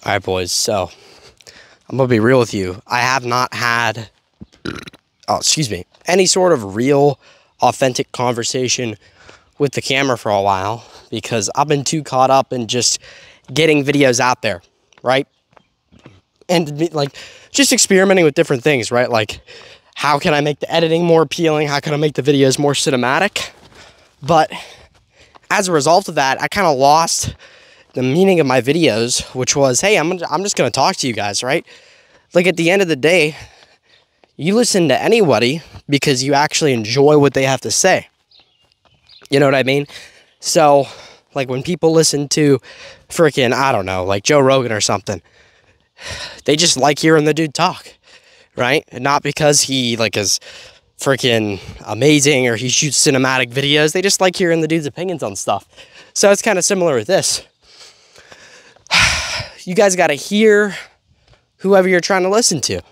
All right, boys, so I'm going to be real with you. I have not had, any sort of real, authentic conversation with the camera for a while because I've been too caught up in just getting videos out there, right? And like just experimenting with different things, right? Like how can I make the editing more appealing? How can I make the videos more cinematic? But as a result of that, I kind of lost the meaning of my videos, which was, hey, I'm just going to talk to you guys, right? Like at the end of the day, you listen to anybody because you actually enjoy what they have to say. You know what I mean? So like when people listen to freaking, I don't know, like Joe Rogan or something, they just like hearing the dude talk, right? And not because he like is freaking amazing or he shoots cinematic videos. They just like hearing the dude's opinions on stuff. So it's kind of similar with this. You guys got to hear whoever you're trying to listen to.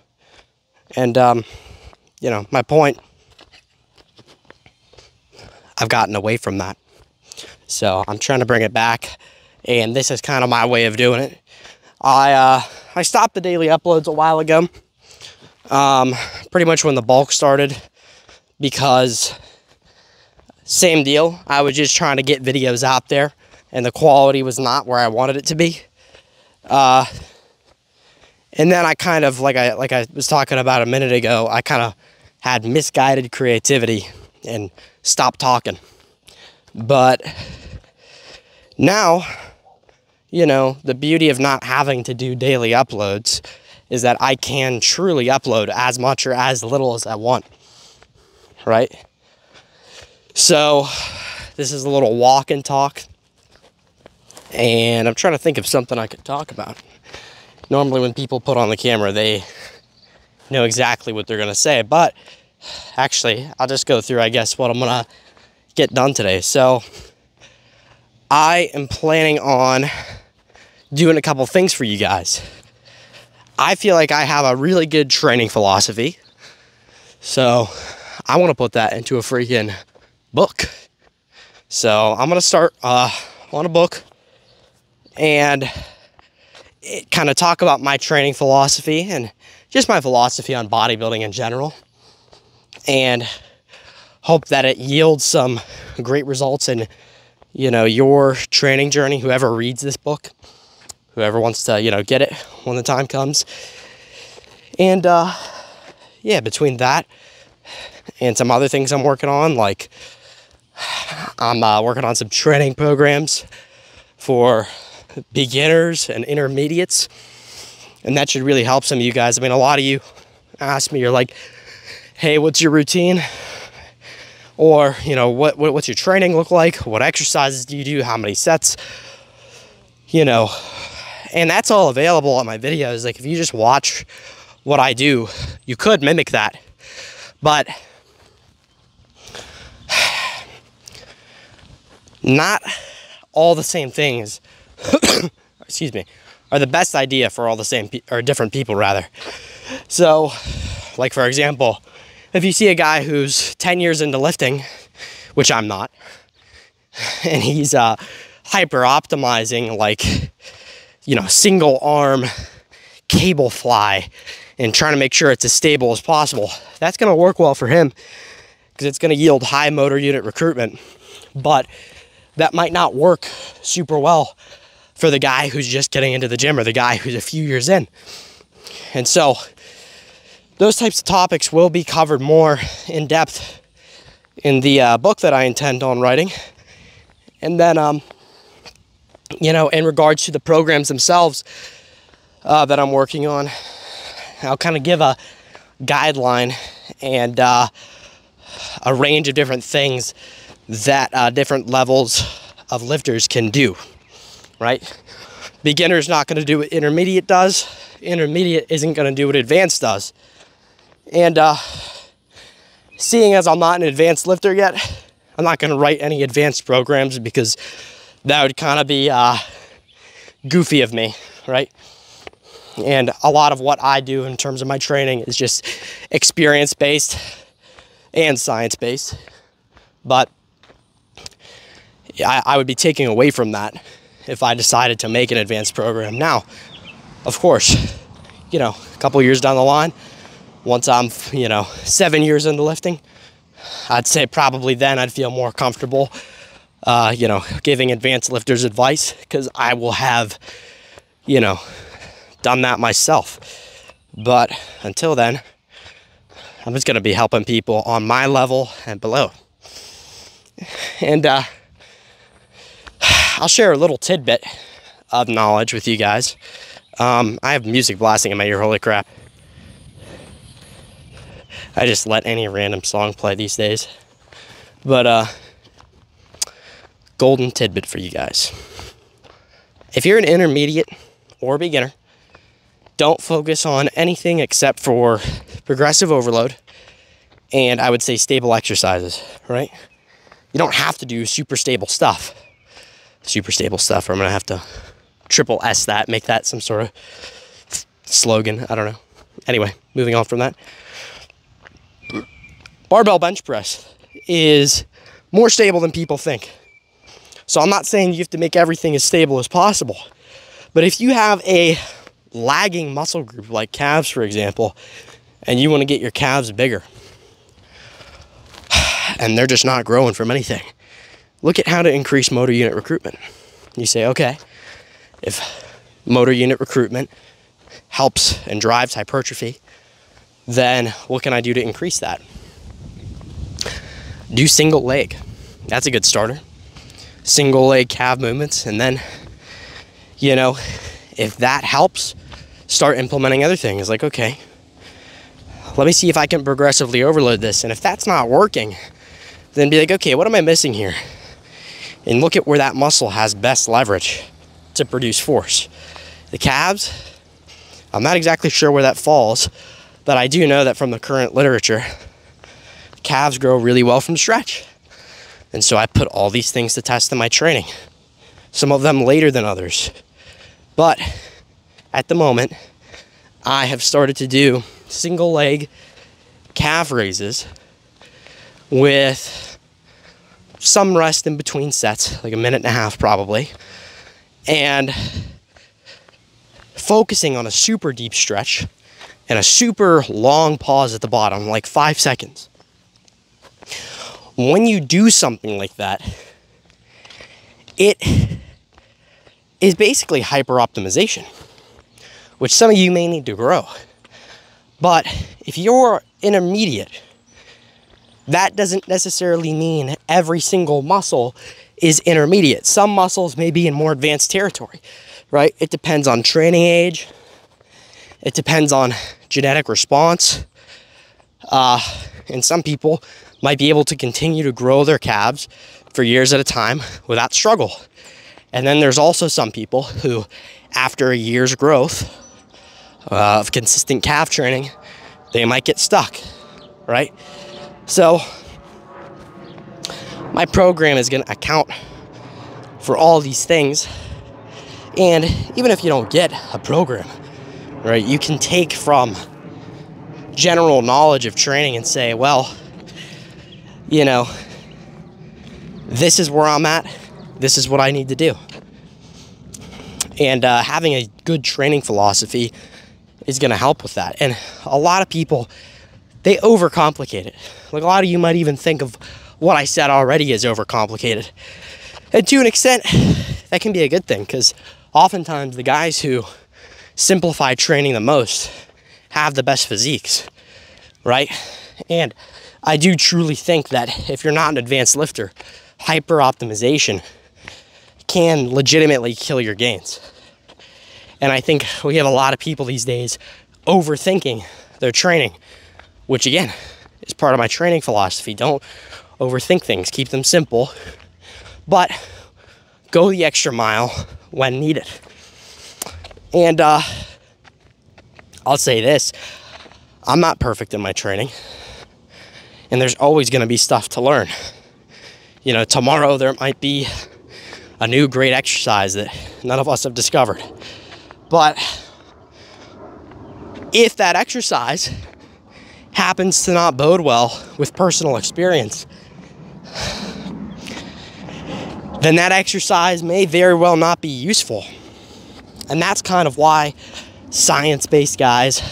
And, you know, my point, I've gotten away from that. So I'm trying to bring it back. And this is kind of my way of doing it. I stopped the daily uploads a while ago. Pretty much when the bulk started. Because, same deal. I was just trying to get videos out there. And the quality was not where I wanted it to be. And then I kind of, like I was talking about a minute ago, I kind of had misguided creativity and stopped talking. But now, you know, the beauty of not having to do daily uploads is that I can truly upload as much or as little as I want, right? So this is a little walk and talk. And I'm trying to think of something I could talk about. Normally when people put on the camera, they know exactly what they're going to say. But actually, I'll just go through, I guess, what I'm going to get done today. So I am planning on doing a couple things for you guys. I feel like I have a really good training philosophy. So I want to put that into a freaking book. So I'm going to start on a book. And kind of talk about my training philosophy and just my philosophy on bodybuilding in general. And hope that it yields some great results in, you know, your training journey, whoever reads this book, whoever wants to, you know, get it when the time comes. And, yeah, between that and some other things I'm working on, like I'm working on some training programs for beginners and intermediates, and that should really help some of you guys. I mean, a lot of you ask me, you're like, hey, what's your routine? Or, you know, what's your training look like? What exercises do you do? How many sets? You know, and that's all available on my videos. Like, if you just watch what I do, you could mimic that. But not all the same things excuse me, are the best idea for all the same or different people rather. So, like for example, if you see a guy who's 10 years into lifting, which I'm not, and he's hyper optimizing like, you know, single arm cable fly and trying to make sure it's as stable as possible, that's going to work well for him because it's going to yield high motor unit recruitment. But that might not work super well for the guy who's just getting into the gym or the guy who's a few years in. And so those types of topics will be covered more in depth in the book that I intend on writing. And then, you know, in regards to the programs themselves that I'm working on, I'll kind of give a guideline and a range of different things that different levels of lifters can do. Right? Beginner's not going to do what intermediate does. Intermediate isn't going to do what advanced does. And seeing as I'm not an advanced lifter yet, I'm not going to write any advanced programs because that would kind of be goofy of me, right? And a lot of what I do in terms of my training is just experience-based and science-based. But I would be taking away from that if I decided to make an advanced program. Now, Of course, you know, a couple years down the line, once I'm, you know, 7 years into lifting, I'd say probably then I'd feel more comfortable, you know, giving advanced lifters advice, because I will have, you know, done that myself. But until then, I'm just going to be helping people on my level and below. And I'll share a little tidbit of knowledge with you guys. I have music blasting in my ear, holy crap. I just let any random song play these days. But golden tidbit for you guys. If you're an intermediate or beginner, don't focus on anything except for progressive overload and I would say stable exercises, right? You don't have to do super stable stuff. Super stable stuff, or I'm gonna have to triple S that, make that some sort of slogan, I don't know. Anyway, moving on from that. Barbell bench press is more stable than people think. So I'm not saying you have to make everything as stable as possible, but if you have a lagging muscle group like calves, for example, and you want to get your calves bigger and they're just not growing from anything, look at how to increase motor unit recruitment. You say, okay, if motor unit recruitment helps and drives hypertrophy, then what can I do to increase that? Do single leg. That's a good starter. Single leg calf movements, and then, you know, if that helps, start implementing other things. Like, okay, let me see if I can progressively overload this. And if that's not working, then be like, okay, what am I missing here? And look at where that muscle has best leverage to produce force. The calves, I'm not exactly sure where that falls, but I do know that from the current literature, calves grow really well from stretch. And so I put all these things to test in my training. Some of them later than others. But at the moment, I have started to do single leg calf raises with some rest in between sets, like a minute and a half probably, and focusing on a super deep stretch and a super long pause at the bottom, like 5 seconds. When you do something like that, it is basically hyper-optimization, which some of you may need to grow. But if you're intermediate, that doesn't necessarily mean every single muscle is intermediate. Some muscles may be in more advanced territory, right? It depends on training age. It depends on genetic response. And some people might be able to continue to grow their calves for years at a time without struggle. And then there's also some people who, after a year's growth of consistent calf training, they might get stuck, right? So my program is going to account for all these things. And even if you don't get a program, right, you can take from general knowledge of training and say, well, you know, this is where I'm at. This is what I need to do. And having a good training philosophy is going to help with that. And a lot of people, they overcomplicate it. Like, a lot of you might even think of what I said already as overcomplicated. And to an extent, that can be a good thing, because oftentimes the guys who simplify training the most have the best physiques, right? And I do truly think that if you're not an advanced lifter, hyper-optimization can legitimately kill your gains. And I think we have a lot of people these days overthinking their training, which again is part of my training philosophy. Don't overthink things, keep them simple, but go the extra mile when needed. And I'll say this, I'm not perfect in my training, and there's always going to be stuff to learn. You know, tomorrow there might be a new great exercise that none of us have discovered. But if that exercise happens to not bode well with personal experience, then that exercise may very well not be useful. And that's kind of why science-based guys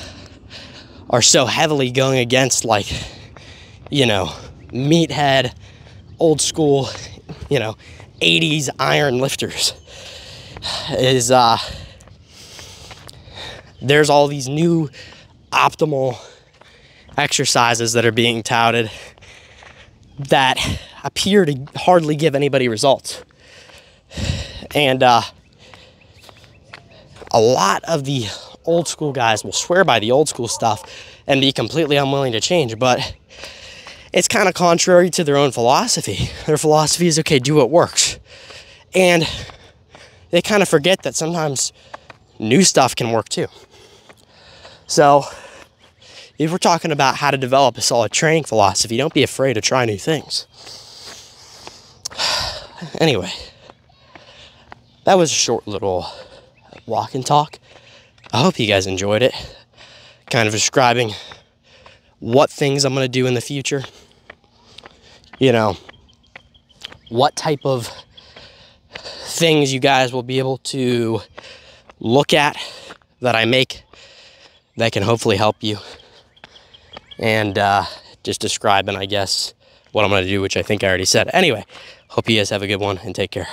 are so heavily going against, like, you know, meathead, old school, you know, 80s iron lifters, is there's all these new optimal exercises that are being touted that appear to hardly give anybody results. And a lot of the old school guys will swear by the old school stuff and be completely unwilling to change, but it's kind of contrary to their own philosophy. Their philosophy is, okay, do what works. And they kind of forget that sometimes new stuff can work too. So if we're talking about how to develop a solid training philosophy, don't be afraid to try new things. Anyway, that was a short little walk and talk. I hope you guys enjoyed it. Kind of describing what things I'm going to do in the future. You know, what type of things you guys will be able to look at that I make that can hopefully help you. And just describing, I guess, what I'm going to do, which I think I already said. Anyway, hope you guys have a good one and take care.